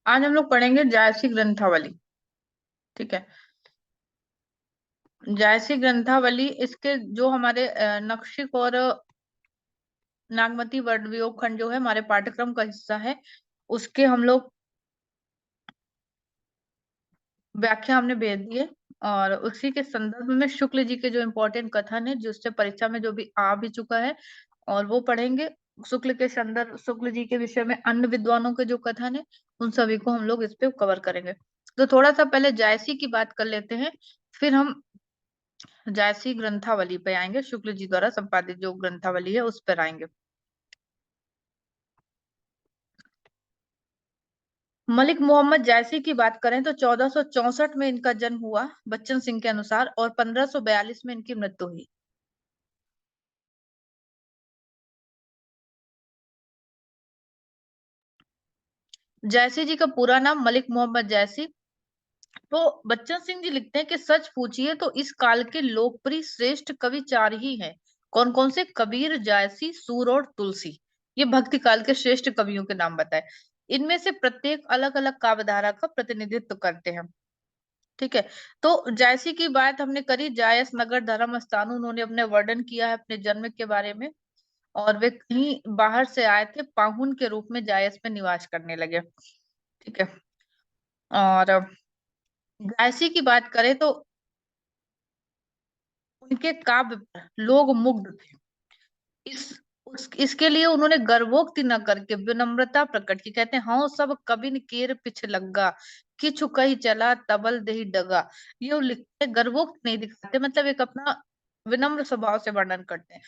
आज हम लोग पढ़ेंगे जायसी ग्रंथावली। ठीक है। जायसी ग्रंथावली, इसके जो हमारे नक्षिक और नागमती वर्ण वियोग खंड जो है हमारे पाठ्यक्रम का हिस्सा है, उसके हम लोग व्याख्या हमने भेज दी है। और उसी के संदर्भ में शुक्ल जी के जो इम्पोर्टेंट कथन है, जिससे परीक्षा में जो भी आ भी चुका है, और वो पढ़ेंगे। शुक्ल के संदर्भ, शुक्ल जी के विषय में अन्य विद्वानों के जो कथन है, उन सभी को हम लोग इस पे कवर करेंगे। तो थोड़ा सा पहले जायसी की बात कर लेते हैं, फिर हम जायसी ग्रंथावली पे आएंगे। शुक्ल जी द्वारा संपादित जो ग्रंथावली है उस पर आएंगे। मलिक मोहम्मद जायसी की बात करें तो 1464 में इनका जन्म हुआ बच्चन सिंह के अनुसार, और 1542 में इनकी मृत्यु हुई। जायसी जी का पूरा नाम मलिक मोहम्मद जायसी। तो बच्चन सिंह जी लिखते हैं कि सच पूछिए तो इस काल के लोकप्रिय श्रेष्ठ कवि चार ही हैं। कौन कौन से? कबीर, जायसी, सूर और तुलसी। ये भक्ति काल के श्रेष्ठ कवियों के नाम बताए। इनमें से प्रत्येक अलग अलग काव्यधारा का प्रतिनिधित्व करते हैं। ठीक है। तो जायसी की बात हमने करी। जायस नगर धर्म स्थान उन्होंने अपने वर्णन किया है अपने जन्म के बारे में। और वे कहीं बाहर से आए थे, पाहुन के रूप में जायस में निवास करने लगे। ठीक है। और जायसी की बात करें तो उनके काव्य पर लोग मुग्ध थे। इसके लिए उन्होंने गर्वोक्ति न करके विनम्रता प्रकट की। कहते हैं, हाँ सब कबिन केर पिछ लग्गा, किछु कही चला तबल देही डगा। ये वो लिखते, गर्वोक्ति नहीं दिखाते, मतलब एक अपना विनम्र स्वभाव से वर्णन करते हैं।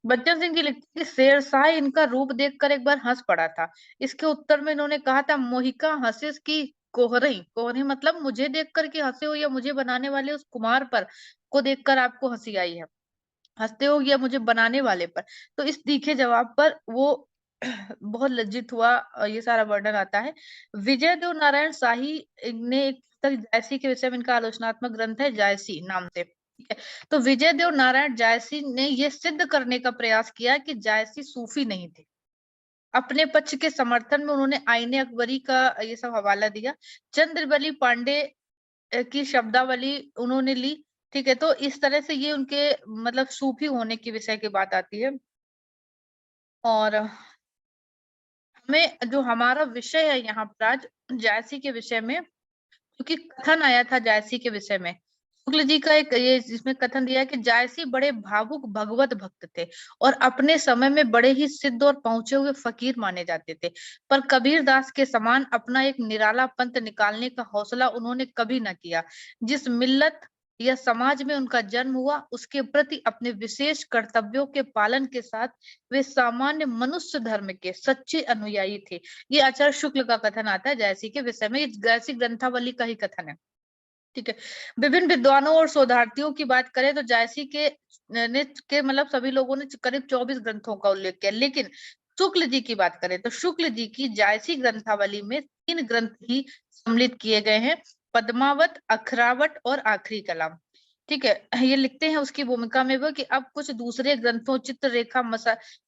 बच्चन सिंह जी लिखते हैं कि शेरशाह इनका रूप देखकर एक बार हंस पड़ा था। इसके उत्तर में इन्होंने कहा था, मोहिका हंसिस की कोहरई। कोहरई मतलब मुझे देख कर के हंसे हो, या मुझे बनाने वाले उस कुमार पर को देखकर आपको हंसी आई है, हंसते हो, या मुझे बनाने वाले पर। तो इस तीखे जवाब पर वो बहुत लज्जित हुआ। ये सारा वर्णन आता है। विजय देव नारायण शाही ने एक पुस्तक जायसी के विषय में, इनका आलोचनात्मक ग्रंथ है जायसी नाम से। ठीक है। तो विजय देव नारायण जायसी ने यह सिद्ध करने का प्रयास किया कि जायसी सूफी नहीं थे। अपने पक्ष के समर्थन में उन्होंने आईने अकबरी का ये सब हवाला दिया। चंद्रबली पांडे की शब्दावली उन्होंने ली। ठीक है। तो इस तरह से ये उनके मतलब सूफी होने की विषय की बात आती है। और हमें जो हमारा विषय है यहाँ पर आज जायसी के विषय में, क्योंकि कथन आया था जायसी के विषय में, शुक्ल जी का एक ये जिसमें कथन दिया है कि जायसी बड़े भावुक भगवत भक्त थे और अपने समय में बड़े ही सिद्ध और पहुंचे हुए फकीर माने जाते थे। पर कबीर दास के समान अपना एक निराला पंथ निकालने का हौसला उन्होंने कभी न किया। जिस मिल्लत या समाज में उनका जन्म हुआ, उसके प्रति अपने विशेष कर्तव्यों के पालन के साथ वे सामान्य मनुष्य धर्म के सच्चे अनुयायी थे। ये आचार्य शुक्ल का कथन आता है जायसी के विषय में। ये जायसी ग्रंथावली का ही कथन है। ठीक है। विभिन्न विद्वानों और शोधार्थियों की बात करें तो जायसी के मतलब सभी लोगों ने करीब 24 ग्रंथों का उल्लेख किया, लेकिन शुक्ल जी की बात करें तो शुक्ल जी की जायसी ग्रंथावली में 3 ग्रंथ ही सम्मिलित किए गए हैं, पद्मावत, अखरावट और आखिरी कलाम। ठीक है। ये लिखते हैं उसकी भूमिका में वो कि अब कुछ दूसरे ग्रंथों, चित्ररेखा,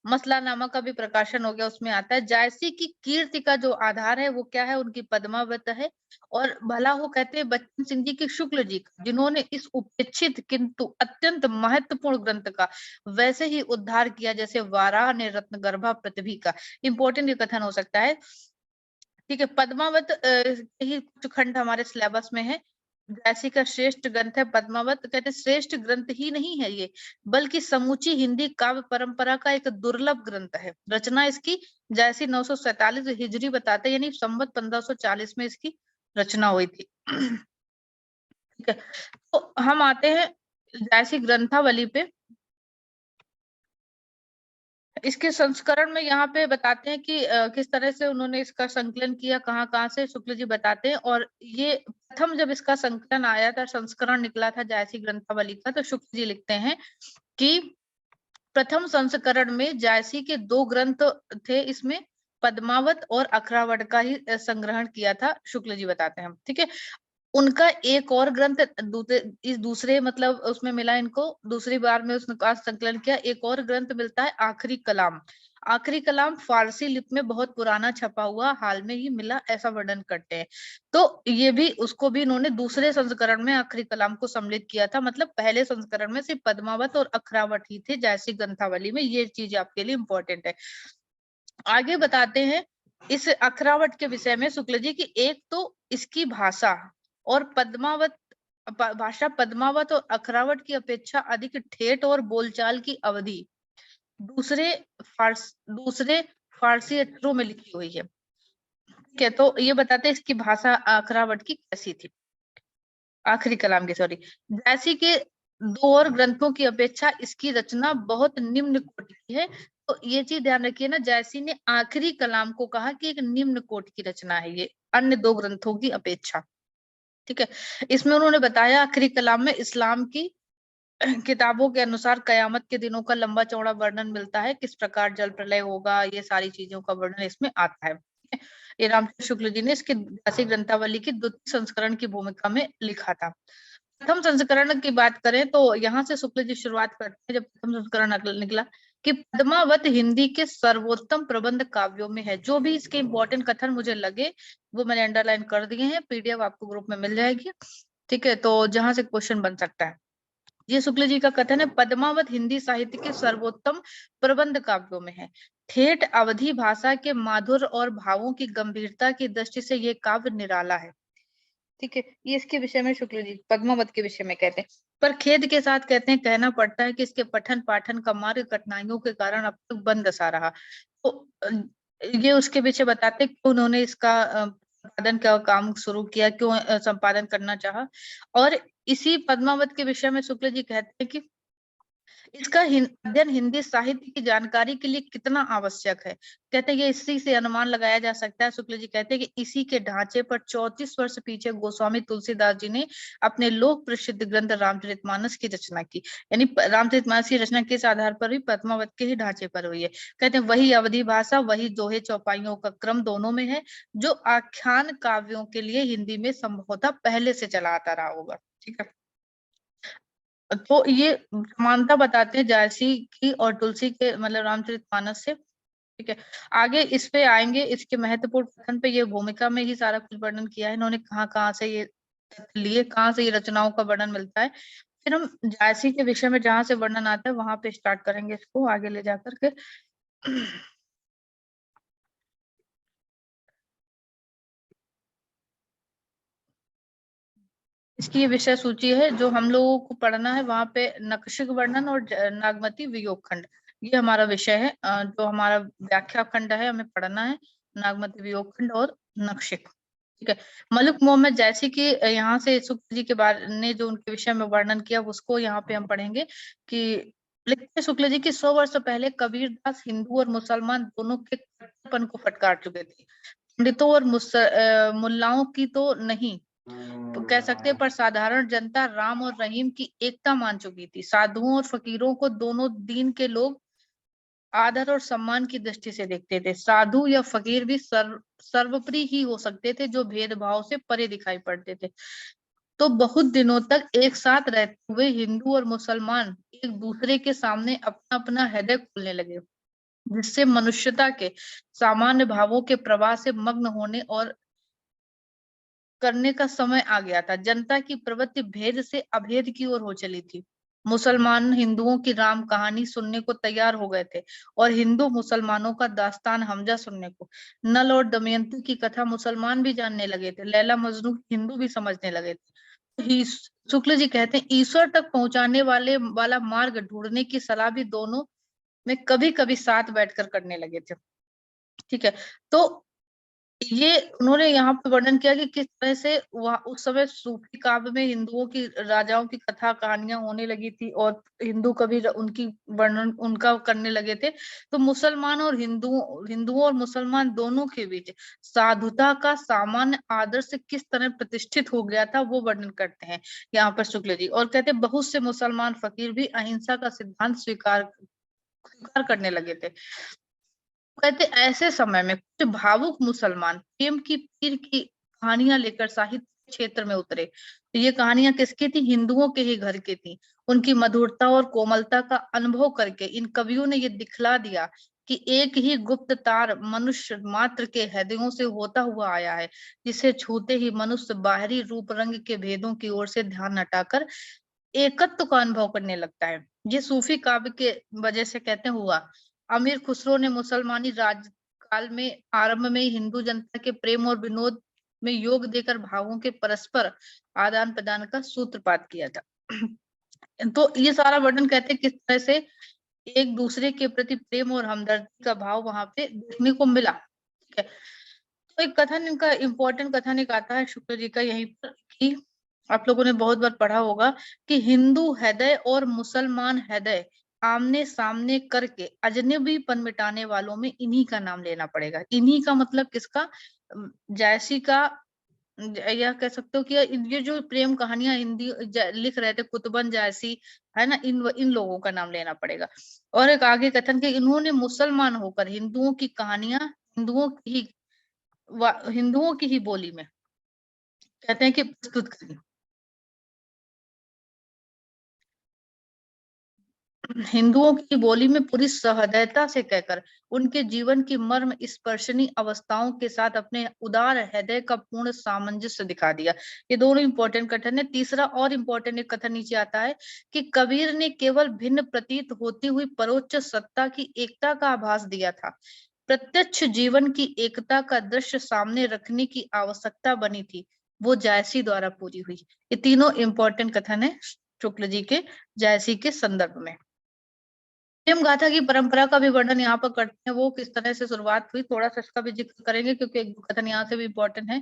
मसला नामा का भी प्रकाशन हो गया, उसमें आता है। जायसी की कीर्ति का जो आधार है वो क्या है? उनकी पद्मावत है। और भला हो, कहते हैं बच्चन सिंह जी की शुक्ल जी का, जिन्होंने इस उपेक्षित किंतु अत्यंत महत्वपूर्ण ग्रंथ का वैसे ही उद्धार किया जैसे वाराह ने रत्न गर्भा पृथ्वी का। इंपॉर्टेंट ये कथन हो सकता है। ठीक है। पद्मावत ही कुछ खंड हमारे सिलेबस में है। जैसी का श्रेष्ठ ग्रंथ है पद्मावत। कहते श्रेष्ठ ग्रंथ ही नहीं है ये, बल्कि समूची हिंदी काव्य परंपरा का एक दुर्लभ ग्रंथ है। रचना इसकी जैसी 947 हिजरी बताते, यानी संवत 1540 में इसकी रचना हुई थी। ठीक है। तो हम आते हैं जैसी ग्रंथावली पे। इसके संस्करण में यहाँ पे बताते हैं कि किस तरह से उन्होंने इसका संकलन किया, कहाँ कहाँ से, शुक्ल जी बताते हैं। और ये प्रथम जब इसका संकलन आया था, संस्करण निकला था जायसी ग्रंथावली का, तो शुक्ल जी लिखते हैं कि प्रथम संस्करण में जायसी के 2 ग्रंथ थे, इसमें पद्मावत और अखरावट का ही संग्रहण किया था, शुक्ल जी बताते हैं। ठीक है। उनका एक और ग्रंथ इस दूसरे मतलब उसमें मिला इनको, दूसरी बार में उसने का संकलन किया। एक और ग्रंथ मिलता है आखिरी कलाम। आखिरी कलाम फारसी लिपि में बहुत पुराना छपा हुआ, हाल में ही मिला, ऐसा वर्णन करते हैं। तो ये भी, उसको भी इन्होंने दूसरे संस्करण में आखिरी कलाम को सम्मिलित किया था। मतलब पहले संस्करण में सिर्फ पद्मावत और अखरावट ही थे जैसी ग्रंथावली में। ये चीज आपके लिए इंपॉर्टेंट है। आगे बताते हैं इस अखरावट के विषय में शुक्ल जी की। एक तो इसकी भाषा और भाषा पद्मावत और अखरावट की अपेक्षा अधिक ठेठ और बोलचाल की अवधि दूसरे दूसरे फारसी अक्षरों में लिखी हुई है। ठीक है, तो ये बताते हैं इसकी भाषा अखरावट की कैसी थी, आखिरी कलाम की, सॉरी। जैसी के दो और ग्रंथों की अपेक्षा इसकी रचना बहुत निम्न कोटि की है। तो ये चीज ध्यान रखिए ना, जैसी ने आखिरी कलाम को कहा कि एक निम्न कोटि की रचना है ये अन्य दो ग्रंथों की अपेक्षा। ठीक है, इसमें उन्होंने बताया आखिरी कलाम में इस्लाम की किताबों के अनुसार कयामत के दिनों का लंबा चौड़ा वर्णन मिलता है, किस प्रकार जल प्रलय होगा, ये सारी चीजों का वर्णन इसमें आता है। ये रामचंद्र शुक्ल जी ने इसके दासी ग्रंथावली की द्वितीय संस्करण की भूमिका में लिखा था। प्रथम संस्करण की बात करें तो यहाँ से शुक्ल जी शुरुआत करते हैं, जब प्रथम संस्करण निकला कि पद्मावत हिंदी के सर्वोत्तम प्रबंध काव्यों में है। जो भी इसके इंपॉर्टेंट कथन मुझे लगे वो मैंने अंडरलाइन कर दिए हैं, पीडीएफ आपको ग्रुप में मिल जाएगी। ठीक है, तो जहां से क्वेश्चन बन सकता है। ये शुक्ल जी का कथन है, पद्मावत हिंदी साहित्य के सर्वोत्तम प्रबंध काव्यों में है। ठेठ अवधी भाषा के माधुर और भावों की गंभीरता की दृष्टि से ये काव्य निराला है। ठीक है, ये इसके विषय में शुक्ल जी पद्मावत के विषय में कहते हैं। पर खेद के साथ कहते हैं, कहना पड़ता है कि इसके पठन पाठन का मार्ग कठिनाइयों के कारण अब तक बंद दशा रहा। तो ये उसके पीछे बताते हैं कि उन्होंने इसका संपादन का काम शुरू किया, क्यों संपादन करना चाहा। और इसी पद्मावत के विषय में शुक्ल जी कहते हैं कि इसका अध्ययन हिंदी साहित्य की जानकारी के लिए कितना आवश्यक है। कहते हैं ये इसी से अनुमान लगाया जा सकता है। शुक्ल जी कहते हैं कि इसी के ढांचे पर 34 वर्ष पीछे गोस्वामी तुलसीदास जी ने अपने लोक प्रसिद्ध ग्रंथ रामचरितमानस की रचना की। यानी रामचरितमानस की रचना किस आधार पर हुई? पद्मावत के ही ढांचे पर हुई है। कहते हैं वही अवधि भाषा, वही दोहे चौपाइयों का क्रम दोनों में है, जो आख्यान काव्यों के लिए हिंदी में संभवतः पहले से चला आता रहा होगा। ठीक है, तो ये समानता बताते हैं जायसी की और तुलसी के, मतलब रामचरितमानस से। ठीक है, आगे इस पे आएंगे, इसके महत्वपूर्ण कथन पे। ये भूमिका में ही सारा कुछ वर्णन किया है इन्होंने, कहाँ कहाँ से ये लिए, कहाँ से ये रचनाओं का वर्णन मिलता है। फिर हम जायसी के विषय में जहां से वर्णन आता है वहां पे स्टार्ट करेंगे इसको आगे ले जाकर के। इसकी ये विषय सूची है जो हम लोगों को पढ़ना है, वहां पे नखशिक वर्णन और नागमती वियोग खंड, ये हमारा विषय है। जो हमारा व्याख्या खंड है हमें पढ़ना है, नागमती वियोग खंड और नखशिक। ठीक है, मलिक मोहम्मद जैसी कि यहाँ से शुक्ल जी के बारे ने जो उनके विषय में वर्णन किया उसको यहाँ पे हम पढ़ेंगे। कि लिखते शुक्ल जी की 100 वर्ष पहले कबीरदास हिंदू और मुसलमान दोनों के कट्टरपन को फटकार चुके थे। पंडितों और मुल्लाओं की तो नहीं, तो कह सकते हैं, पर साधारण जनता राम और रहीम की एकता मान चुकी थी। साधुओं और फकीरों को दोनों दीन के लोग आदर और सम्मान की दृष्टि से देखते थे। साधु या फकीर भी सर्वोपरि ही हो सकते थे, जो भेदभाव से परे दिखाई पड़ते थे। तो बहुत दिनों तक एक साथ रहते हुए हिंदू और मुसलमान एक दूसरे के सामने अपना अपना हृदय खोलने लगे, जिससे मनुष्यता के सामान्य भावों के प्रवाह से मग्न होने और करने का समय आ गया था। जनता की प्रवृत्ति भेद से अभेद की ओर हो चली थी। मुसलमान हिंदुओं की राम कहानी सुनने को तैयार हो गए थे और हिंदू मुसलमानों का दास्तान हमजा सुनने को। नल और दमयंती की कथा मुसलमान भी जानने लगे थे, लैला मजनू हिंदू भी समझने लगे थे। शुक्ल जी कहते हैं ईश्वर तक पहुंचाने वाला मार्ग ढूंढने की सलाह भी दोनों में कभी कभी साथ बैठकर करने लगे थे। ठीक है, तो ये उन्होंने यहाँ पे वर्णन किया कि किस तरह से वहाँ उस समय सूफी काव्य में हिंदुओं की, राजाओं की कथा कहानियां होने लगी थी और हिंदू कवि उनकी वर्णन उनका करने लगे थे। तो मुसलमान और हिंदुओं और मुसलमान दोनों के बीच साधुता का सामान्य आदर्श किस तरह प्रतिष्ठित हो गया था वो वर्णन करते हैं यहाँ पर शुक्ल जी। और कहते हैं बहुत से मुसलमान फकीर भी अहिंसा का सिद्धांत स्वीकार स्वीकार करने लगे थे। कहते ऐसे समय में कुछ भावुक मुसलमान प्रेम की पीर की कहानियां लेकर साहित्य क्षेत्र में उतरे। तो ये कहानियां किसकी थी? हिंदुओं के ही घर की थी। उनकी मधुरता और कोमलता का अनुभव करके इन कवियों ने ये दिखला दिया कि एक ही गुप्त तार मनुष्य मात्र के हृदयों से होता हुआ आया है, जिसे छूते ही मनुष्य बाहरी रूप रंग के भेदों की ओर से ध्यान हटाकर एकत्व का अनुभव करने लगता है। ये सूफी काव्य के वजह से कहते हुआ। अमीर खुसरो ने मुसलमानी राज काल में आरंभ में हिंदू जनता के प्रेम और विनोद में योग देकर भावों के परस्पर आदान प्रदान का सूत्रपात किया था। तो ये सारा वर्णन कहते हैं किस तरह से एक दूसरे के प्रति प्रेम और हमदर्दी का भाव वहां पे देखने को मिला। ठीक है, तो एक कथन, इनका इम्पोर्टेंट कथन एक आता है शुक्ल जी का यहीं पर, कि आप लोगों ने बहुत बार पढ़ा होगा कि हिंदू हृदय और मुसलमान हृदय आमने सामने करके अजनबीपन मिटाने वालों में इन्हीं का नाम लेना पड़ेगा। इन्हीं का मतलब किसका? जैसी का, या कह सकते हो कि ये जो प्रेम कहानियां हिंदी लिख रहे थे कुतुबन जैसी, है ना, इन लोगों का नाम लेना पड़ेगा। और एक आगे कथन कि इन्होंने मुसलमान होकर हिंदुओं की कहानियां हिंदुओं की ही बोली में कहते हैं कि प्रस्तुत करी। हिंदुओं की बोली में पूरी सहृदयता से कहकर उनके जीवन की मर्म स्पर्शनी अवस्थाओं के साथ अपने उदार हृदय का पूर्ण सामंजस्य दिखा दिया। ये दोनों इंपॉर्टेंट कथन है। तीसरा और इम्पोर्टेंट एक कथन नीचे आता है कि कबीर ने केवल भिन्न प्रतीत होती हुई परोक्ष सत्ता की एकता का आभास दिया था। प्रत्यक्ष जीवन की एकता का दृश्य सामने रखने की आवश्यकता बनी थी, वो जायसी द्वारा पूरी हुई। ये तीनों इंपॉर्टेंट कथन है शुक्ल जी के जायसी के संदर्भ में। प्रेम गाथा की परंपरा का भी वर्णन यहाँ पर करते हैं, वो किस तरह से शुरुआत हुई, थोड़ा सा इसका भी जिक्र करेंगे क्योंकि एक कथन यहाँ से भी इम्पोर्टेंट है।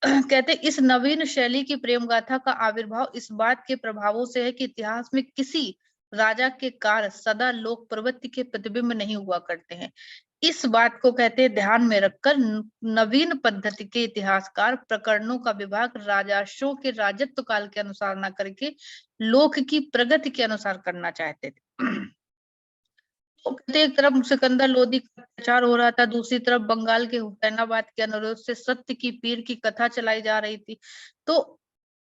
कहते हैं इस नवीन शैली की प्रेम गाथा का आविर्भाव इस बात के प्रभावों से है कि इतिहास में किसी राजा के कार्य सदा लोक प्रवृत्ति के प्रतिबिंब नहीं हुआ करते हैं। इस बात को कहते हैं ध्यान में रखकर नवीन पद्धति के इतिहासकार प्रकरणों का विभाग राजाओं के राजत्व काल के अनुसार न करके लोक की प्रगति के अनुसार करना चाहते थे। तो कहते एक तरफ सिकंदर लोदी का प्रचार हो रहा था, दूसरी तरफ बंगाल के हुसैनाबाद के अनुरोध से सत्य की पीर की कथा चलाई जा रही थी। तो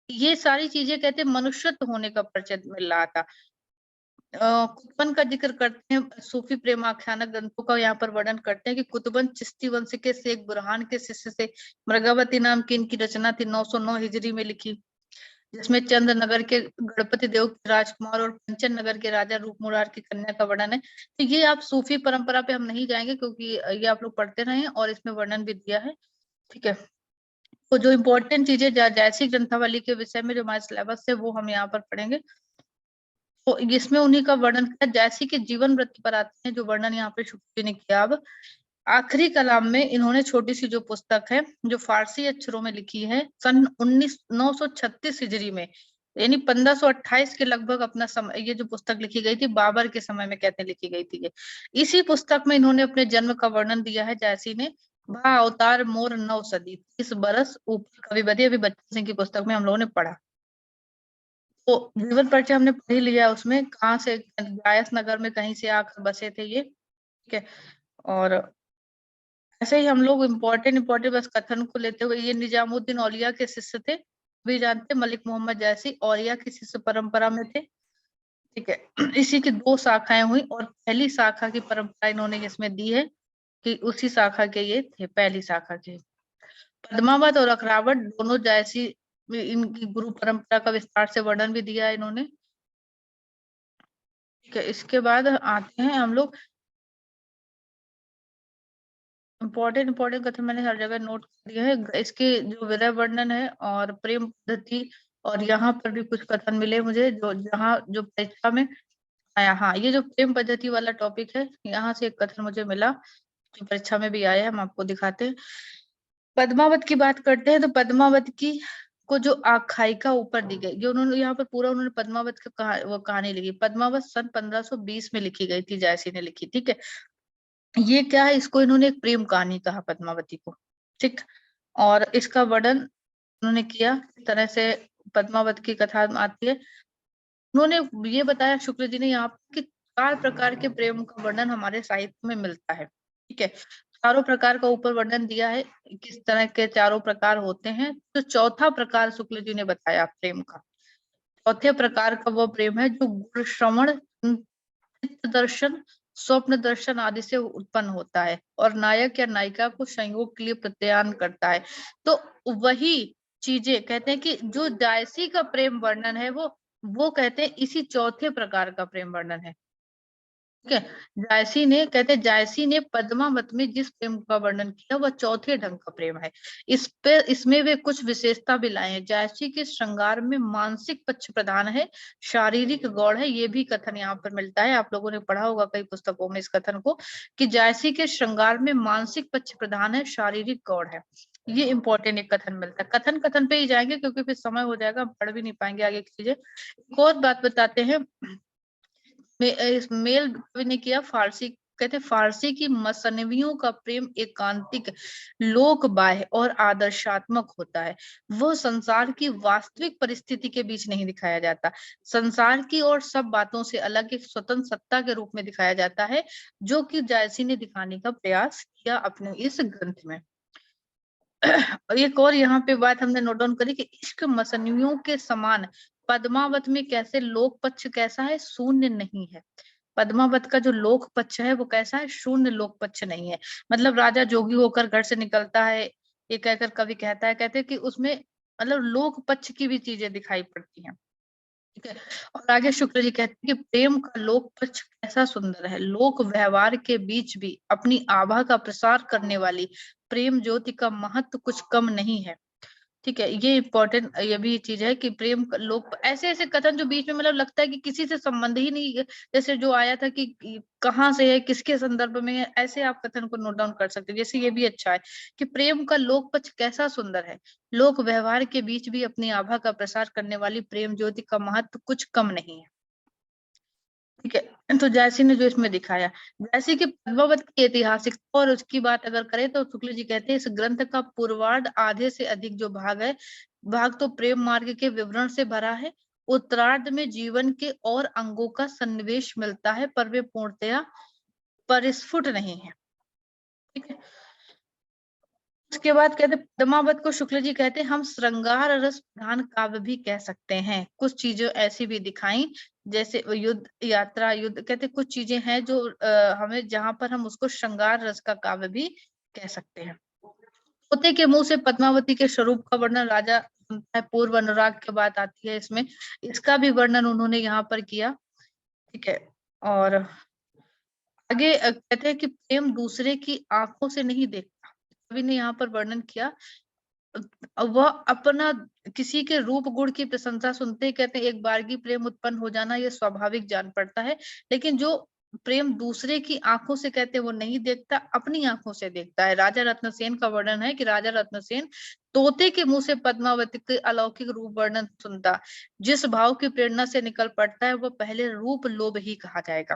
ये सारी चीजें कहते मनुष्यत्व होने का परिचय मिल रहा था। कुतुबन का जिक्र करते हैं, सूफी प्रेमाख्यान ग्रंथों का यहाँ पर वर्णन करते हैं कि कुतुबन चिश्ती वंश के शेख बुरहान के शिष्य से मृगावती नाम की इनकी रचना थी 909 हिजरी में लिखी, जिसमें चंद्र नगर के गणपति देव के राजकुमार और पंचन नगर के राजा रूपमुरार की कन्या का वर्णन है। तो ये आप सूफी परंपरा पे हम नहीं जाएंगे क्योंकि ये आप लोग पढ़ते रहे और इसमें वर्णन भी दिया है। ठीक है, तो जो इम्पोर्टेंट चीजें जैसी ग्रंथावली के विषय में जो हमारे सिलेबस है वो हम यहाँ पर पढ़ेंगे। तो इसमें उन्हीं का वर्णन किया, जैसी के जीवन वृत्त पर आते हैं जो वर्णन यहाँ पे शुक्र ने किया। अब आखिरी कलाम में इन्होंने छोटी सी जो पुस्तक है जो फारसी अक्षरों में लिखी है सन 936 हिजरी में, यानी 1528 के लगभग अपना समय, ये जो पुस्तक लिखी गई थी बाबर के समय में कहते हैं लिखी गई थी ये। इसी पुस्तक में इन्होंने अपने जन्म का वर्णन दिया है जैसी ने। भा अवतार मोर 9 सदी 30 बरस ऊपर कवि बधे, अभी बच्चे सिंह की पुस्तक में हम लोगों ने पढ़ा। तो जीवन परिचय हमने पढ़ ही लिया, उसमें कहाँ से गायस नगर में कहीं से आकर बसे थे ये। ठीक है, और ऐसे ही हम लोग इम्पोर्टेंट बस कथन को लेते हुए, ये निजामुद्दीन औलिया के शिष्य थे, भी जानते, मलिक मोहम्मद जैसी औलिया की शिष्य परंपरा में थे। ठीक है, इसी की दो शाखाएं हुई और पहली शाखा की परंपरा इन्होंने इसमें दी है कि उसी शाखा के ये थे, पहली शाखा के। पद्मावत और अखरावत दोनों जैसी इनकी गुरु परंपरा का विस्तार से वर्णन भी दिया है इन्होंने। ठीक है, इसके बाद आते हैं हम लोग, इम्पोर्टेंट कथन मैंने हर जगह नोट कर दिया है, इसके जो विरह वर्णन है और प्रेम पद्धति, और यहाँ पर भी कुछ कथन मिले मुझे जो जहाँ जो परीक्षा में आया। हाँ, ये जो प्रेम पद्धति वाला टॉपिक है, यहाँ से एक कथन मुझे मिला जो परीक्षा में भी आया है, हम आपको दिखाते हैं। पद्मावत की बात करते हैं तो पद्मावत की को जो आख्यायिका ऊपर दी गई, जो उन्होंने यहाँ पर पूरा उन्होंने पद्मावत का वो कहानी लिखी। पद्मावत सन 1520 में लिखी गई थी, जैसी ने लिखी। ठीक है, ये क्या है, इसको इन्होंने एक प्रेम कहानी कहा पद्मावती को। ठीक, और इसका वर्णन उन्होंने किया इस तरह से पद्मावत की कथा आती है। उन्होंने ये बताया शुक्ल जी ने यहाँ पर कि 4 प्रकार के प्रेम का वर्णन हमारे साहित्य में मिलता है। ठीक है, चारों प्रकार का ऊपर वर्णन दिया है, किस तरह के चारों प्रकार होते हैं। तो चौथा प्रकार शुक्ल जी ने बताया प्रेम का। चौथे प्रकार का वो प्रेम है जो गुण श्रवण, चित्त दर्शन, स्वप्न दर्शन आदि से उत्पन्न होता है और नायक या नायिका को संयोग के लिए प्रत्यान करता है। तो वही चीजें कहते हैं कि जो जायसी का प्रेम वर्णन है वो कहते हैं इसी चौथे प्रकार का प्रेम वर्णन है। ठीक है, जायसी ने पद्मावत में जिस प्रेम का वर्णन किया वह चौथे ढंग का प्रेम है। इसमें वे कुछ विशेषता भी लाए हैं। जायसी के श्रृंगार में मानसिक पक्ष प्रधान है, शारीरिक गौड़ है। ये भी कथन यहाँ पर मिलता है, आप लोगों ने पढ़ा होगा कई पुस्तकों में इस कथन को, कि जायसी के श्रृंगार में मानसिक पक्ष प्रधान है, शारीरिक गौड़ है। ये इंपॉर्टेंट एक कथन मिलता है। कथन कथन पे ही जाएंगे क्योंकि फिर समय हो जाएगा, हम पढ़ भी नहीं पाएंगे आगे की चीजें। एक और बात बताते हैं, मेल कवि ने किया फारसी, कहते फारसी की मसनवियों का प्रेम एकांतिक, लोक बाह्य और आदर्शात्मक होता है। वो संसार की वास्तविक परिस्थिति के बीच नहीं दिखाया जाता, संसार की और सब बातों से अलग एक स्वतंत्र सत्ता के रूप में दिखाया जाता है, जो कि जायसी ने दिखाने का प्रयास किया अपने इस ग्रंथ में। और एक और यहाँ पे बात हमने नोट डाउन करी कि इश्क मसनवियों के समान पद्मावत में कैसे लोक पक्ष कैसा है, शून्य नहीं है। पद्मावत का जो लोक पक्ष है वो कैसा है, शून्य लोक पक्ष नहीं है। मतलब राजा जोगी होकर घर से निकलता है, ये कहकर कवि कहता है, कहते हैं कि उसमें मतलब लोक पक्ष की भी चीजें दिखाई पड़ती हैं। ठीक है, और आगे शुक्ल जी कहते हैं कि प्रेम का लोक पक्ष कैसा सुंदर है, लोक व्यवहार के बीच भी अपनी आभा का प्रसार करने वाली प्रेम ज्योति का महत्व कुछ कम नहीं है। ठीक है, ये इम्पोर्टेंट ये भी चीज है कि प्रेम लोग ऐसे ऐसे कथन जो बीच में मतलब लगता है कि किसी से संबंध ही नहीं, जैसे जो आया था कि कहाँ से है, किसके संदर्भ में है, ऐसे आप कथन को नोट डाउन कर सकते हैं। जैसे ये भी अच्छा है कि प्रेम का लोक पक्ष कैसा सुंदर है, लोक व्यवहार के बीच भी अपनी आभा का प्रसार करने वाली प्रेम ज्योति का महत्व कुछ कम नहीं है। ठीक है, तो जैसी ने जो इसमें दिखाया, जैसे कि पद्मावत की ऐतिहासिकता और उसकी बात अगर करें तो शुक्ल जी कहते हैं इस ग्रंथ का पूर्वार्ध आधे से अधिक जो भाग है, भाग तो प्रेम मार्ग के विवरण से भरा है। उत्तरार्ध में जीवन के और अंगों का सन्निवेश मिलता है, पर वे पूर्णतया परिस्फुट नहीं है। ठीक है, उसके बाद कहते पद्मावत को शुक्ल जी कहते हैं हम श्रृंगार रस प्रधान काव्य भी कह सकते हैं। कुछ चीजें ऐसी भी दिखाई, जैसे युद्ध यात्रा युद्ध, कहते कुछ चीजें हैं जो हमें जहां पर हम उसको श्रृंगार रस का काव्य भी कह सकते हैं। तोते के मुंह से पद्मावती के स्वरूप का वर्णन राजा सुनता है, पूर्व अनुराग की बात आती है इसमें, इसका भी वर्णन उन्होंने यहाँ पर किया। ठीक है, और आगे कहते हैं कि प्रेम दूसरे की आंखों से नहीं देखता, कवि ने यहाँ पर वर्णन किया। वह अपना किसी के रूप गुण की प्रशंसा सुनते ही कहते हैं एक बारगी प्रेम उत्पन्न हो जाना ये स्वाभाविक जान पड़ता है, लेकिन जो प्रेम दूसरे की आंखों से कहते हैं वो नहीं देखता, अपनी आंखों से देखता है। राजा रत्नसेन का वर्णन है कि राजा रत्नसेन तोते के मुंह से पद्मावती के अलौकिक रूप वर्णन सुनता, जिस भाव की प्रेरणा से निकल पड़ता है वह पहले रूप लोभ ही कहा जाएगा।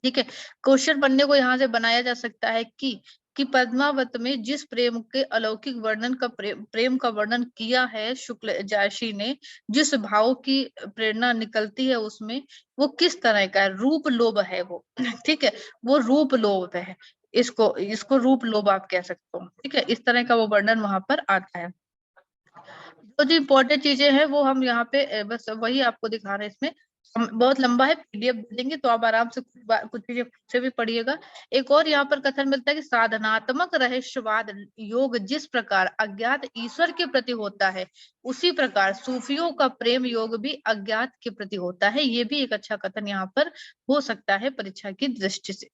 ठीक है, क्वेश्चन बनने को यहाँ से बनाया जा सकता है कि पद्मावत में जिस प्रेम के अलौकिक वर्णन का प्रेम का वर्णन किया है शुक्ल जायसी ने, जिस भाव की प्रेरणा निकलती है उसमें, वो किस तरह का है, रूप लोभ है वो। ठीक है, वो रूप लोभ है, इसको इसको रूप लोभ आप कह सकते हो। ठीक है, इस तरह का वो वर्णन वहां पर आता है। तो जो इम्पोर्टेंट चीजें हैं वो हम यहाँ पे बस वही आपको दिखा रहे हैं इसमें। बहुत लंबा है, पीडीएफ दे देंगे तो आप आराम से कुछ चीजें खुद से भी पढ़िएगा। एक और यहाँ पर कथन मिलता है कि साधनात्मक रहस्यवाद योग जिस प्रकार अज्ञात ईश्वर के प्रति होता है, उसी प्रकार सूफियों का प्रेम योग भी अज्ञात के प्रति होता है। ये भी एक अच्छा कथन यहाँ पर हो सकता है परीक्षा की दृष्टि से।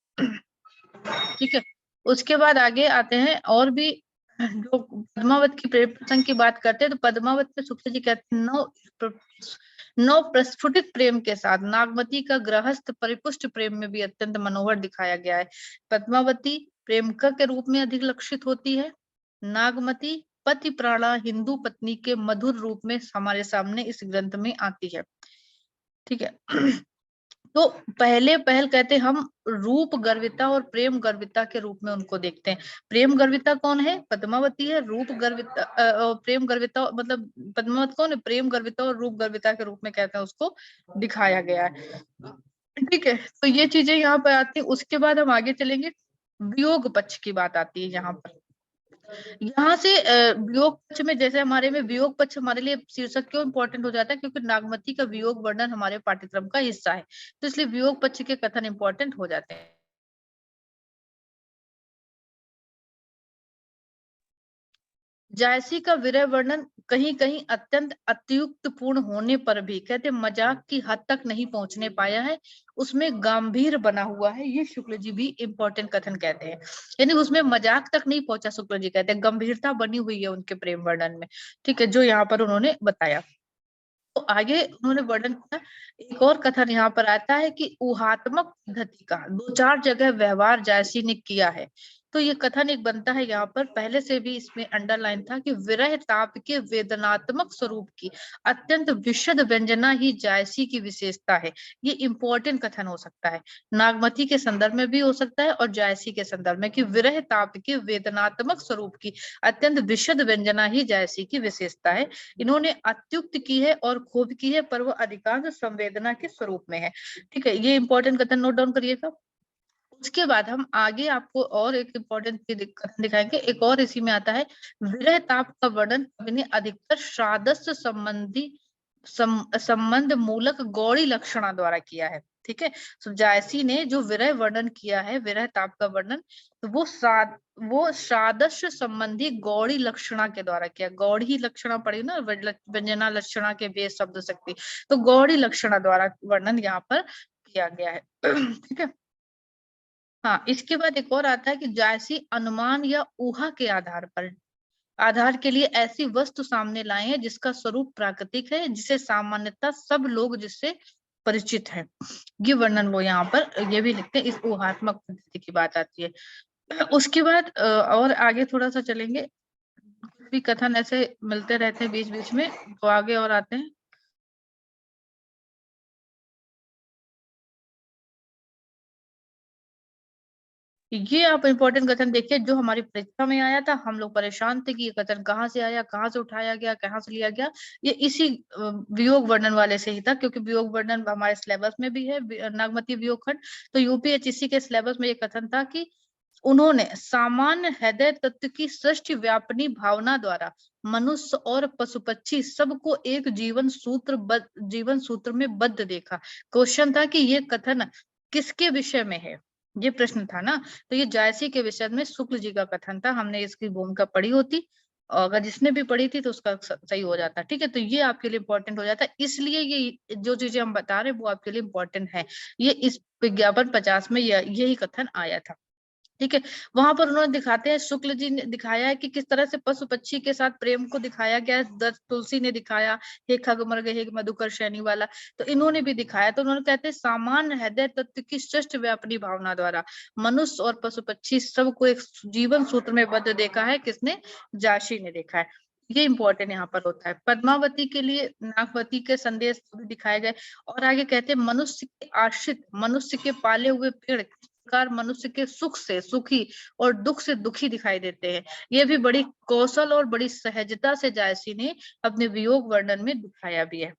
ठीक है, उसके बाद आगे आते हैं और भी जो पद्मावत की प्रेम प्रसंग की बात करते हैं, तो पद्मावत में शुक्ल जी कहते हैं नौ प्रस्फुटित प्रेम के साथ नागमती का गृहस्थ परिपुष्ट प्रेम में भी अत्यंत मनोहर दिखाया गया है। पद्मावती प्रेमिका के रूप में अधिक लक्षित होती है, नागमती पति प्राणा हिंदू पत्नी के मधुर रूप में हमारे सामने इस ग्रंथ में आती है। ठीक है, तो पहले पहल कहते हैं हम रूप गर्विता और प्रेम गर्विता के रूप में उनको देखते हैं। प्रेम गर्विता कौन है, पद्मावती है। रूप गर्विता प्रेम गर्विता मतलब पद्मावत कौन है, प्रेम गर्विता और रूप गर्विता के रूप में कहते हैं उसको दिखाया गया है। ठीक है, तो ये चीजें यहाँ पर आती है। उसके बाद हम आगे चलेंगे, वियोग पक्ष की बात आती है यहाँ पर। यहाँ से वियोग पक्ष में, जैसे हमारे में वियोग पक्ष हमारे लिए शीर्षक क्यों इंपॉर्टेंट हो जाता है, क्योंकि नागमती का वियोग वर्णन हमारे पाठ्यक्रम का हिस्सा है, तो इसलिए वियोग पक्ष के कथन इंपॉर्टेंट हो जाते हैं। जायसी का विरह वर्णन कहीं कहीं अत्यंत अतियुक्त पूर्ण होने पर भी कहते मजाक की हद तक नहीं पहुंचने पाया है, उसमें गंभीर बना हुआ है, ये शुक्ल जी भी इंपॉर्टेंट कथन कहते हैं। यानी उसमें मजाक तक नहीं पहुंचा, शुक्ल जी कहते हैं गंभीरता बनी हुई है उनके प्रेम वर्णन में। ठीक है, जो यहाँ पर उन्होंने बताया। तो आगे उन्होंने वर्णन किया। एक और कथन यहाँ पर आता है कि ऊहात्मक पद्धति का 2-4 जगह व्यवहार जायसी ने किया है। तो ये कथन एक बनता है यहाँ पर, पहले से भी इसमें अंडरलाइन था कि विरह ताप के वेदनात्मक स्वरूप की अत्यंत विशद व्यंजना ही जायसी की विशेषता है। ये इंपॉर्टेंट कथन हो सकता है, नागमती के संदर्भ में भी हो सकता है और जायसी के संदर्भ में, कि विरह ताप के वेदनात्मक स्वरूप की अत्यंत विशद व्यंजना ही जायसी की विशेषता है। इन्होंने अत्युक्त की है और खूब की है, पर वो अधिकांश संवेदना के स्वरूप में है। ठीक है, ये इंपॉर्टेंट कथन नोट डाउन करिएगा। उसके बाद हम आगे आपको और एक इंपॉर्टेंट कथन दिखाएंगे। एक और इसी में आता है, विरह ताप का वर्णन कवि ने अधिकतर सादस्य संबंधी संबंध मूलक गौड़ी लक्षणा द्वारा किया है। ठीक है, तो जायसी ने जो विरह वर्णन किया है, विरह ताप का वर्णन, तो वो सादस्य संबंधी गौड़ी लक्षणा के द्वारा किया। गौड़ी लक्षणा पड़ी ना, व्यंजना लक्षणा के बेस शब्द शक्ति, तो गौड़ी लक्षणा द्वारा वर्णन यहाँ पर किया गया है। ठीक है। हाँ, इसके बाद एक और आता है कि जायसी अनुमान या ऊहा के आधार के लिए ऐसी वस्तु सामने लाए हैं जिसका स्वरूप प्राकृतिक है, जिसे सामान्यतः सब लोग जिससे परिचित हैं। ये वर्णन वो यहाँ पर ये भी लिखते हैं, इस ऊहात्मक पद्धति की बात आती है। उसके बाद और आगे थोड़ा सा चलेंगे, भी कथन ऐसे मिलते रहते हैं बीच बीच में, तो आगे और आते हैं। ये आप इंपॉर्टेंट कथन देखिए, जो हमारी परीक्षा में आया था, हम लोग परेशान थे कि ये कथन कहाँ से आया, कहाँ से उठाया गया, कहाँ से लिया गया। ये इसी वियोग वर्णन वाले से ही था, क्योंकि वियोग वर्णन हमारे सिलेबस में भी है, नागमती वियोग खंड। तो यूपीएससी के सिलेबस में ये कथन था कि उन्होंने सामान्य हृदय तत्व की सृष्टि व्यापनी भावना द्वारा मनुष्य और पशु पक्षी सबको एक जीवन सूत्र में बद्ध देखा। क्वेश्चन था कि ये कथन किसके विषय में है, ये प्रश्न था ना। तो ये जायसी के विषय में शुक्ल जी का कथन था। हमने इसकी भूमिका पढ़ी होती, और अगर जिसने भी पढ़ी थी तो उसका सही हो जाता। ठीक है, तो ये आपके लिए इंपॉर्टेंट हो जाता है, इसलिए ये जो चीजें हम बता रहे हैं वो आपके लिए इंपॉर्टेंट है। ये इस विज्ञापन 50 में यही कथन आया था। ठीक है, वहां पर उन्होंने दिखाते हैं, शुक्ल जी ने दिखाया है कि किस तरह से पशु पक्षी के साथ प्रेम को दिखाया गया है। तुलसी ने दिखाया, हे खगमर्ग हे मधुकर शैनी वाला, तो इन्होंने भी दिखाया। तो उन्होंने कहते हैं सामान्य हृदय तत्व की श्रेष्ठ व्यापनी भावना द्वारा मनुष्य और पशु पक्षी सबको एक जीवन सूत्र में बद्ध देखा है। किसने? जायसी ने देखा है। ये इंपॉर्टेंट यहाँ पर होता है। पद्मावती के लिए नागवती के संदेश भी दिखाए गए। और आगे कहते हैं, मनुष्य के आश्रित, मनुष्य के पाले हुए पेड़ प्रकार मनुष्य के सुख से सुखी और दुख से दुखी दिखाई देते हैं। ये भी बड़ी कौशल और बड़ी सहजता से जायसी ने अपने वियोग वर्णन में दिखाया भी है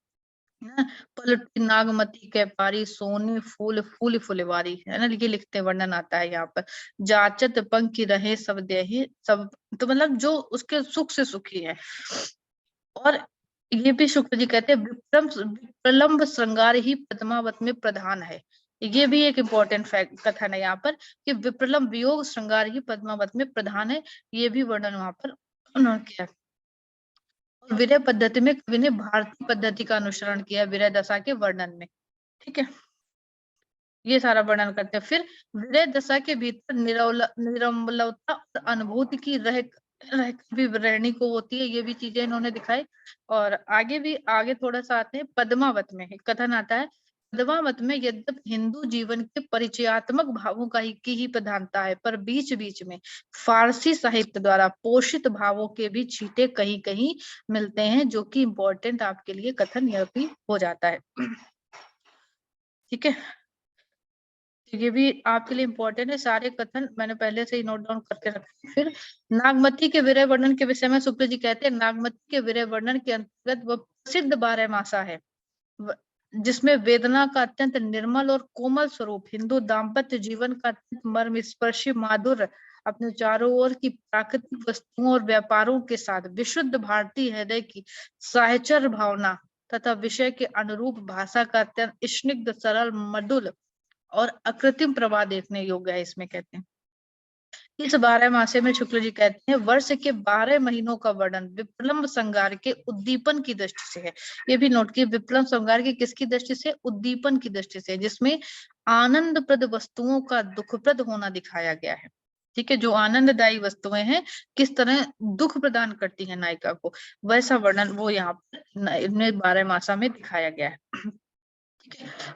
ना। पलटी नागमती के पारी सोनी फूल फूल फुलवारी, है ना, ये लिखते वर्णन आता है यहाँ पर। जाचत पंखी रहे सब देहि सब, तो मतलब जो उसके सुख से सुखी है। और ये भी शुक्ल जी कहते हैं, प्रलंब श्रृंगार ही पद्मावत में प्रधान है। ये भी एक इम्पोर्टेंट फैक्ट कथन है यहाँ पर, कि विप्रलंब वियोग श्रृंगार ही पद्मावत में प्रधान है। ये भी वर्णन वहां पर उन्होंने किया। और विरह पद्धति में कवि ने भारतीय पद्धति का अनुसरण किया विरह दशा के वर्णन में। ठीक है, ये सारा वर्णन करते हैं। फिर विरह दशा के भीतर निरवलता और अनुभूति की रह भी रहनी को होती है, ये भी चीजें इन्होंने दिखाई। और आगे थोड़ा सा आते हैं, पद्मावत में एक कथन आता है। पद्मावत में यद्यपि हिंदू जीवन के परिचयात्मक भावों की ही प्रधानता है, पर बीच बीच में फारसी साहित्य द्वारा पोषित भावों के भी छींटे कहीं कहीं मिलते हैं, जो कि इम्पोर्टेंट आपके लिए कथन यह भी हो जाता है। ठीक है, ये भी आपके लिए इम्पोर्टेंट है। सारे कथन मैंने पहले से ही नोट डाउन करके रखे। फिर नागमती के विरह वर्णन के विषय में शुक्ल जी कहते हैं, नागमती के विरह वर्णन के अंतर्गत वह प्रसिद्ध 12 मासा है। जिसमें वेदना का अत्यंत निर्मल और कोमल स्वरूप, हिंदू दाम्पत्य जीवन का अत्यंत मर्मस्पर्शी माधुर्य, अपने चारों ओर की प्राकृतिक वस्तुओं और व्यापारों के साथ विशुद्ध भारतीय हृदय की साहचर्य भावना तथा विषय के अनुरूप भाषा का अत्यंत स्निग्ध सरल मधुर और अकृत्रिम प्रवाह देखने योग्य है, इसमें कहते हैं। इस 12 मासे में शुक्ल जी कहते हैं वर्ष के 12 महीनों का वर्णन विप्लव श्रृंगार के उद्दीपन की दृष्टि से है। ये भी नोट किए, विप्लव श्रृंगार की किसकी दृष्टि से? उद्दीपन की दृष्टि से, जिसमें आनंदप्रद वस्तुओं का दुखप्रद होना दिखाया गया है। ठीक है, जो आनंददायी वस्तुएं हैं किस तरह दुख प्रदान करती हैं नायिका को, वैसा वर्णन वो यहाँ पर 12 मासा में दिखाया गया है।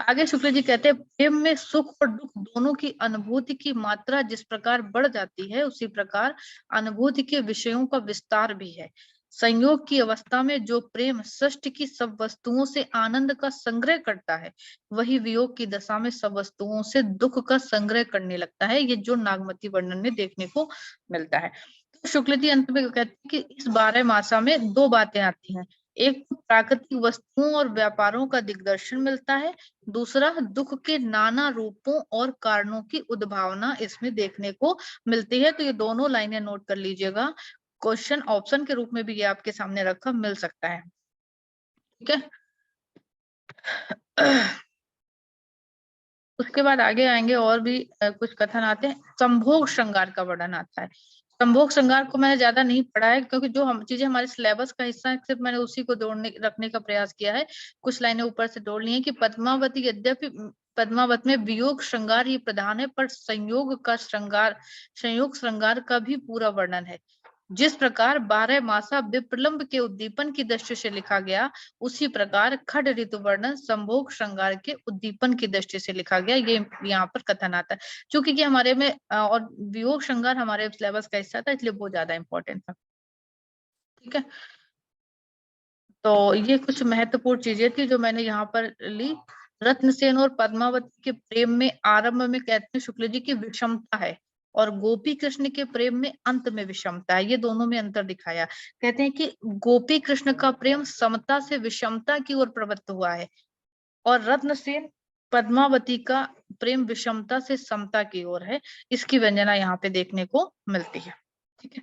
आगे शुक्ल जी कहते हैं प्रेम में सुख और दुख दोनों की अनुभूति की मात्रा जिस प्रकार बढ़ जाती है, उसी प्रकार अनुभूति के विषयों का विस्तार भी है। संयोग की अवस्था में जो प्रेम सृष्टि की सब वस्तुओं से आनंद का संग्रह करता है, वही वियोग की दशा में सब वस्तुओं से दुख का संग्रह करने लगता है। ये जो नागमती वर्णन में देखने को मिलता है। तो शुक्ल जी अंत में कहते हैं कि इस 12 मासा में दो बातें आती हैं, एक प्राकृतिक वस्तुओं और व्यापारों का दिग्दर्शन मिलता है, दूसरा दुख के नाना रूपों और कारणों की उद्भावना इसमें देखने को मिलती है। तो ये दोनों लाइनें नोट कर लीजिएगा, क्वेश्चन ऑप्शन के रूप में भी ये आपके सामने रखा मिल सकता है। ठीक है। उसके बाद आगे आएंगे और भी कुछ कथन आते हैं। संभोग श्रृंगार का वर्णन आता है। संभोग श्रृंगार को मैंने ज्यादा नहीं पढ़ा है, क्योंकि जो हम चीजें हमारे सिलेबस का हिस्सा है सिर्फ मैंने उसी को जोड़ने रखने का प्रयास किया है। कुछ लाइनें ऊपर से जोड़ ली है कि पद्मावती यद्यपि पद्मावत में वियोग श्रृंगार ही प्रधान है, पर संयोग श्रृंगार का भी पूरा वर्णन है। जिस प्रकार 12 मासा विप्रलंब के उद्दीपन की दृष्टि से लिखा गया, उसी प्रकार खड ऋतु वर्णन संभोग श्रृंगार के उद्दीपन की दृष्टि से लिखा गया। ये यहाँ पर कथन आता है। चूंकि ये हमारे में और वियोग श्रृंगार हमारे सिलेबस का हिस्सा था, इसलिए बहुत ज्यादा इंपॉर्टेंट था। ठीक है, तो ये कुछ महत्वपूर्ण चीजें थी जो मैंने यहाँ पर ली। रत्नसेन और पद्मावती के प्रेम में आरंभ में कहते हैं शुक्ल जी की विषमता है, और गोपी कृष्ण के प्रेम में अंत में विषमता है। ये दोनों में अंतर दिखाया। कहते हैं कि गोपी कृष्ण का प्रेम समता से विषमता की ओर प्रवृत्त हुआ है, और रत्नसेन पद्मावती का प्रेम विषमता से समता की ओर है। इसकी व्यंजना यहाँ पे देखने को मिलती है। ठीक है,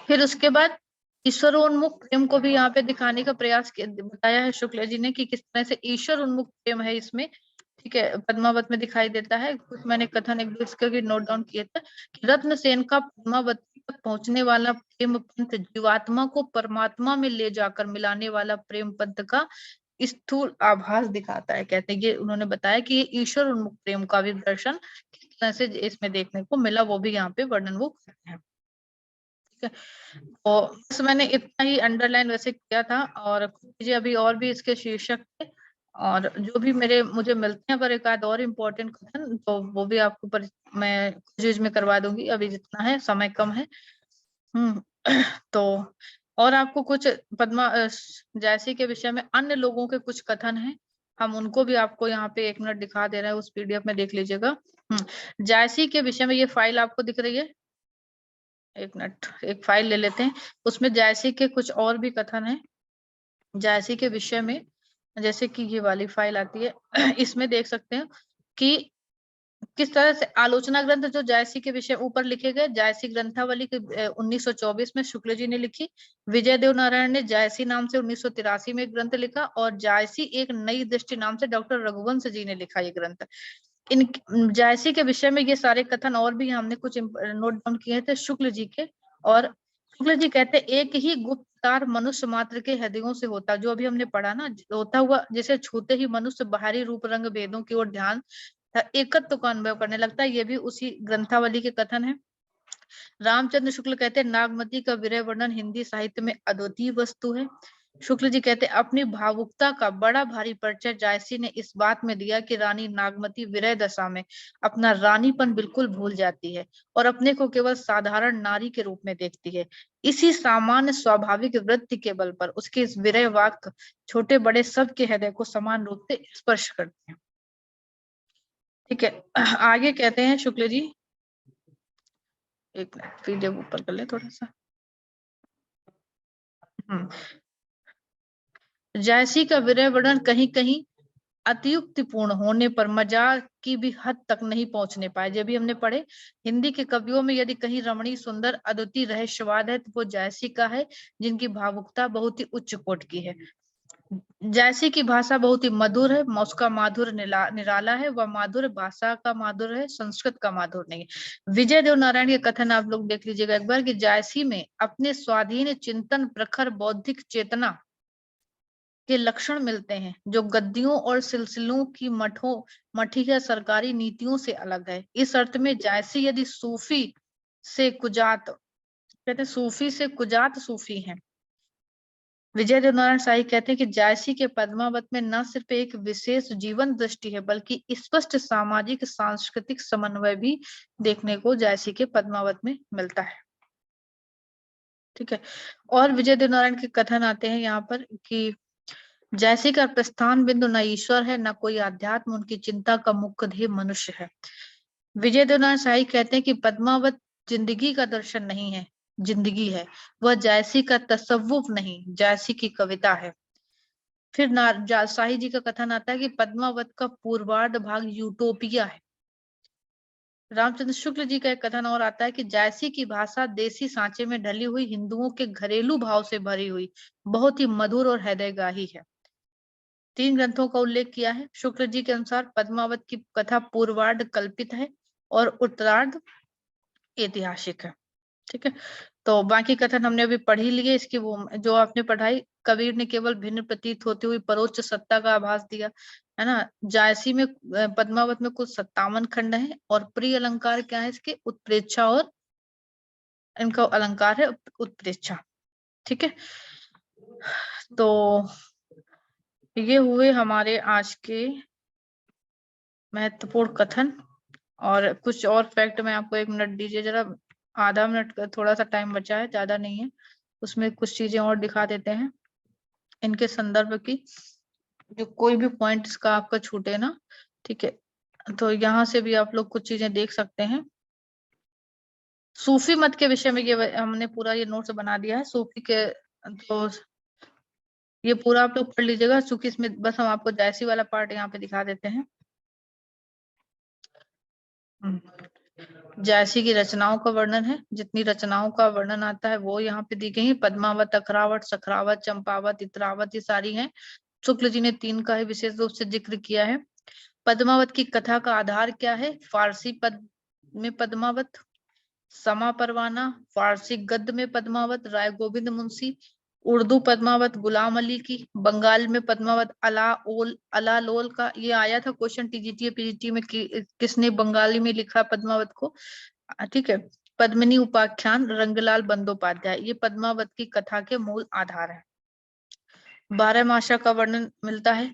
फिर उसके बाद ईश्वरोन्मुख प्रेम को भी यहाँ पे दिखाने का प्रयास बताया है शुक्ला जी ने कि किस तरह से ईश्वर उन्मुख प्रेम है इसमें। ठीक है, पद्मावत में दिखाई देता है। कुछ मैंने कथन एक दो इसका भी नोट डाउन किया था कि रत्नसेन का पद्मावती तक पहुंचने वाला प्रेम पंथ जीवात्मा को परमात्मा में ले जाकर मिलाने वाला प्रेम पंथ का स्थूल आभास दिखाता है। कहते हैं ये उन्होंने बताया कि ये ईश्वर उन्मुख प्रेम का भी दर्शन किस तरह से इसमें देखने को मिला, वो भी यहाँ पे वर्णन वो करते हैं। ठीक है, तो बस मैंने इतना ही अंडरलाइन वैसे किया था, और मुझे अभी और भी इसके शीर्षक थे, और जो भी मुझे मिलते हैं पर एक आध और इम्पोर्टेंट क्वेश्चन तो वो भी आपको मैं क्विज में करवा दूंगी। अभी जितना है समय कम है। तो और आपको कुछ जैसी के विषय में अन्य लोगों के कुछ कथन हैं, हम उनको भी आपको यहाँ पे 1 मिनट दिखा दे रहे हैं, उस पीडीएफ में देख लीजिएगा। जैसी के विषय में ये फाइल आपको दिख रही है, 1 मिनट, एक फाइल ले लेते हैं। उसमें जायसी के कुछ और भी कथन है जायसी के विषय में, जैसे कि ये वाली फाइल आती है इसमें देख सकते हैं कि किस तरह से आलोचना ग्रंथ जो जायसी के विषय ऊपर लिखे गए। जायसी ग्रंथावली के 1924 में शुक्ल जी ने लिखी। विजय देव नारायण ने जायसी नाम से 1983 में एक ग्रंथ लिखा, और जायसी एक नई दृष्टि नाम से डॉक्टर रघुवंश जी ने लिखा ये ग्रंथ। इन जायसी के विषय में ये सारे कथन और भी हमने कुछ नोट डाउन किए थे शुक्ल जी के। और शुक्ल जी कहते हैं एक ही गुप्त तार मनुष्य मात्र के हृदयों से होता, जो अभी हमने पढ़ा ना, होता हुआ जैसे छूते ही मनुष्य बाहरी रूप रंग भेदों की ओर ध्यान एकत्व का अनुभव करने लगता है। ये भी उसी ग्रंथावली के कथन है। रामचंद्र शुक्ल कहते हैं नागमती का विरह वर्णन हिंदी साहित्य में अद्वितीय वस्तु है। शुक्ल जी कहते हैं अपनी भावुकता का बड़ा भारी परिचय जायसी ने इस बात में दिया कि रानी नागमती विरह दशा में अपना रानीपन बिल्कुल भूल जाती है और अपने को केवल साधारण नारी के रूप में देखती है। इसी सामान्य स्वाभाविक वृत्ति के बल पर उसके इस विरह वाक्य छोटे बड़े सबके हृदय को समान रूप से स्पर्श करते हैं। ठीक है, आगे कहते हैं शुक्ल जी, 1 मिनट पीडीएफ ऊपर कर ले थोड़ा सा। जायसी का विरह वर्णन कहीं कहीं अतियुक्तिपूर्ण होने पर मजाक की भी हद तक नहीं पहुंचने पाए। जब भी हमने पढ़े, हिंदी के कवियों में यदि कहीं रमणीय, सुंदर, अद्वितीय रहस्यवाद है तो वो जायसी का है, जिनकी भावुकता बहुत ही उच्च कोटि की है। जायसी की भाषा बहुत ही मधुर है, उसका माधुर्य निराला है। वह माधुर्य भाषा का माधुर्य है, संस्कृत का माधुर्य नहीं है। विजय देव नारायण के कथन आप लोग देख लीजिएगा एक बार कि जायसी में अपने स्वाधीन चिंतन, प्रखर बौद्धिक चेतना के लक्षण मिलते हैं, जो गद्दियों और सिलसिलों की मठी या सरकारी नीतियों से अलग है। इस अर्थ में जायसी यदि सूफी से कुजात, कहते हैं सूफी से कुजात सूफी हैं। विजय देव नारायण शाही कहते हैं कि जायसी के पद्मावत में न सिर्फ एक विशेष जीवन दृष्टि है, बल्कि स्पष्ट सामाजिक सांस्कृतिक समन्वय भी देखने को जायसी के पद्मावत में मिलता है। ठीक है, और विजय देव नारायण के कथन आते हैं यहाँ पर कि जैसे का प्रस्थान बिंदु न ईश्वर है, न कोई आध्यात्म, उनकी चिंता का मुख्य ध्येय मनुष्य है। विजय देव नारायण शाही कहते हैं कि पद्मावत जिंदगी का दर्शन नहीं है, जिंदगी है। वह जायसी का तसव्वुफ नहीं, जायसी की कविता है। फिर शाही जी का कथन आता है कि पद्मावत का पूर्वार्ध भाग यूटोपिया है। रामचंद्र शुक्ल जी का एक कथन और आता है कि जायसी की भाषा देसी सांचे में ढली हुई, हिंदुओं के घरेलू भाव से भरी हुई, बहुत ही मधुर और हृदयगाही है। 3 ग्रंथों का उल्लेख किया है। शुक्ल जी के अनुसार पद्मावत की कथा पूर्वार्ध कल्पित है और उत्तरार्ध ऐतिहासिक है। ठीक है, तो बाकी कथन हमने अभी पढ़ ही लिए। इसकी वो जो आपने पढ़ाई, कबीर ने केवल भिन्न प्रतीत होती हुई परोक्ष सत्ता का आभास दिया, है ना। जायसी में पद्मावत में कुल 57 खंड है, और प्रिय अलंकार क्या है इसके, उत्प्रेक्षा, और इनका अलंकार है उत्प्रेक्षा। ठीक है, तो ये हुए हमारे आज के महत्वपूर्ण कथन। और कुछ और फैक्ट में आपको 1 मिनट दीजिए जरा, आधा मिनट का थोड़ा सा टाइम बचा है, ज्यादा नहीं है। उसमें कुछ चीजें और दिखा देते हैं इनके संदर्भ की, जो कोई भी पॉइंट इसका आपका छूटे ना। ठीक है, तो यहाँ से भी आप लोग कुछ चीजें देख सकते हैं। सूफी मत के विषय में ये हमने पूरा ये नोट्स बना दिया है सूफी के, तो ये पूरा आप लोग पढ़ लीजिएगा, चूंकि इसमें बस हम आपको जायसी वाला पार्ट यहाँ पे दिखा देते हैं। जायसी की रचनाओं का वर्णन है, जितनी रचनाओं का वर्णन आता है वो यहाँ पे दी गई है। पद्मावत, अखरावत, सखरावत, चंपावत, इतरावत, ये सारी हैं। शुक्ल जी ने 3 का ही विशेष रूप से जिक्र किया है। पद्मावत की कथा का आधार क्या है? फारसी पद में पद्मावत, समा परवाना, फारसी गद्य में पद्मावत राय गोविंद मुंशी, उर्दू पद्मावत गुलाम अली की, बंगाल में पद्मावत अलालोल का। ये आया था क्वेश्चन टीजीटी पीजीटी में कि किसने बंगाली में लिखा पद्मावत को। ठीक है, पद्मिनी उपाख्यान रंगलाल बंदोपाध्याय, ये पद्मावत की कथा के मूल आधार है। 12 मासा का वर्णन मिलता है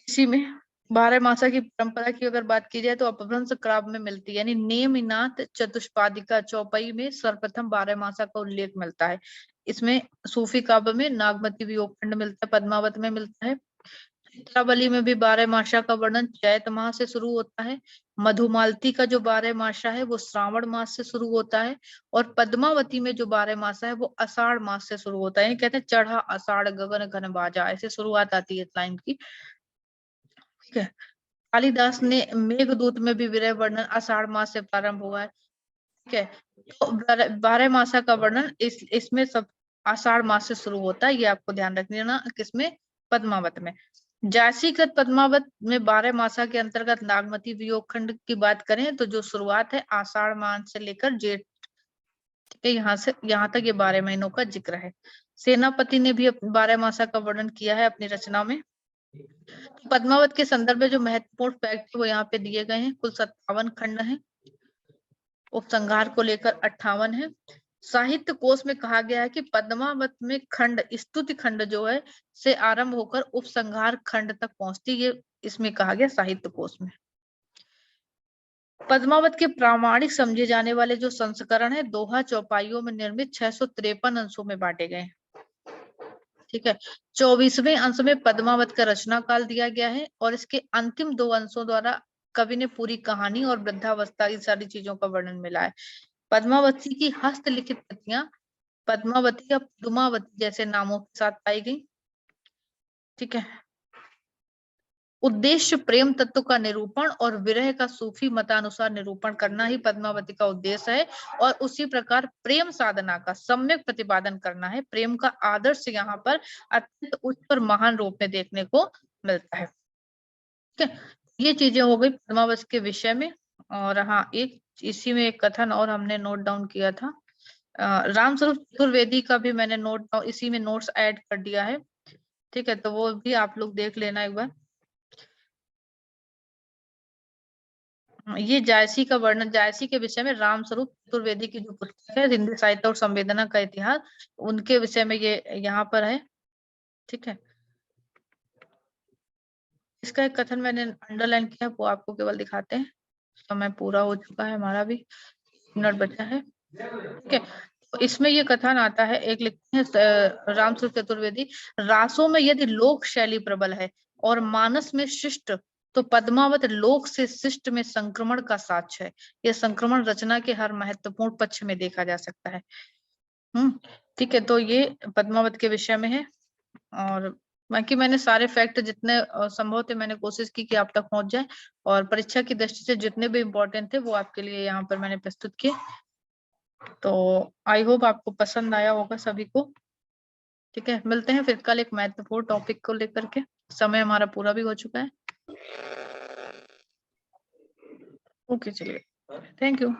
इसी में। 12 मासा की परंपरा की अगर बात की जाए तो अपभ्रंश काव्य में मिलती है, यानी नेमिनाथ चतुष्पादिका चौपाई में सर्वप्रथम 12 मासा का उल्लेख मिलता है। इसमें सूफी काव्य में नागमती वियोग खंड मिलता है, पद्मावत में मिलता है। चित्रावली में भी 12 मासा का वर्णन चैत माह से शुरू होता है। मधुमालती का जो 12 मासा है वो श्रावण मास से शुरू होता है, और पद्मावती में जो 12 मासा है वो आषाढ़ मास से शुरू होता है। कहते हैं चढ़ा आषाढ़ गगन घन बाजा, ऐसे शुरुआत आती है इस लाइन की। ठीक है, कालिदास ने मेघदूत में भी विरह वर्णन आषाढ़ मास से प्रारंभ हुआ है। ठीक है, तो 12 मासा का वर्णन इसमें सब आषाढ़ मास से शुरू होता है, ये आपको ध्यान रखना ना। किसमें? पद्मावत में। जासीकृत पद्मावत में 12 मासा के अंतर्गत नागमती वियोग खंड की बात करें तो जो शुरुआत है आषाढ़ मास से लेकर जेठ, यहाँ से यहाँ तक ये 12 महीनों का जिक्र है। सेनापति ने भी 12 मासा का वर्णन किया है अपनी रचना में। पद्मावत के संदर्भ में जो महत्वपूर्ण फैक्ट वो यहाँ पे दिए गए हैं। कुल 57 खंड है, उपसंहार को लेकर 58 है। साहित्य कोश में कहा गया है कि पद्मावत में खंड, स्तुति खंड जो है से आरंभ होकर उपसंहार खंड तक पहुंचती, ये इसमें कहा गया साहित्य कोश में। पद्मावत के प्रामाणिक समझे जाने वाले जो संस्करण है दोहा चौपाइयों में निर्मित 653 अंशों में बांटे गए हैं। ठीक है, 24वें अंश में पद्मावत का रचना काल दिया गया है, और इसके अंतिम 2 अंशों द्वारा कवि ने पूरी कहानी और वृद्धावस्था, इन सारी चीजों का वर्णन मिला है। पद्मावती की हस्तलिखित प्रतियां पद्मावती या पद्मावती जैसे नामों के साथ पाई गई। ठीक है, उद्देश्य प्रेम तत्व का निरूपण और विरह का सूफी मतानुसार निरूपण करना ही पद्मावती का उद्देश्य है, और उसी प्रकार प्रेम साधना का सम्यक प्रतिपादन करना है। प्रेम का आदर्श यहाँ पर अत्यंत उच्च और महान रूप में देखने को मिलता है। ठीक है, ये चीजें हो गई पद्मावती के विषय में। और हाँ, एक इसी में एक कथन और हमने नोट डाउन किया था, रामस्वरूप चतुर्वेदी का भी मैंने नोट इसी में नोट्स ऐड कर दिया है। ठीक है, तो वो भी आप लोग देख लेना एक बार। ये जायसी का वर्णन, जायसी के विषय में रामस्वरूप चतुर्वेदी की जो पुस्तक है हिंदी साहित्य और संवेदना का इतिहास, उनके विषय में ये यहाँ पर है। ठीक है, इसका एक कथन मैंने अंडरलाइन किया, वो आपको केवल दिखाते हैं। समय पूरा हो चुका है, हमारा भी मिनट बचा है। ठीक है, तो इसमें ये कथन आता है, एक लिखते हैं रामस्वरूप चतुर्वेदी, रासों में यदि लोक शैली प्रबल है और मानस में शिष्ट, तो पद्मावत लोक से शिष्ट में संक्रमण का साक्ष्य है। यह संक्रमण रचना के हर महत्वपूर्ण पक्ष में देखा जा सकता है। ठीक है, तो ये पद्मावत के विषय में है। और बाकी मैंने सारे फैक्ट जितने संभव थे मैंने कोशिश की कि आप तक पहुंच जाए, और परीक्षा की दृष्टि से जितने भी इम्पोर्टेंट थे वो आपके लिए यहाँ पर मैंने प्रस्तुत किए। तो आई होप आपको पसंद आया होगा सभी को। ठीक है, मिलते हैं फिर कल एक महत्वपूर्ण टॉपिक को लेकर के। समय हमारा पूरा भी हो चुका है। ओके, चलिए, थैंक यू।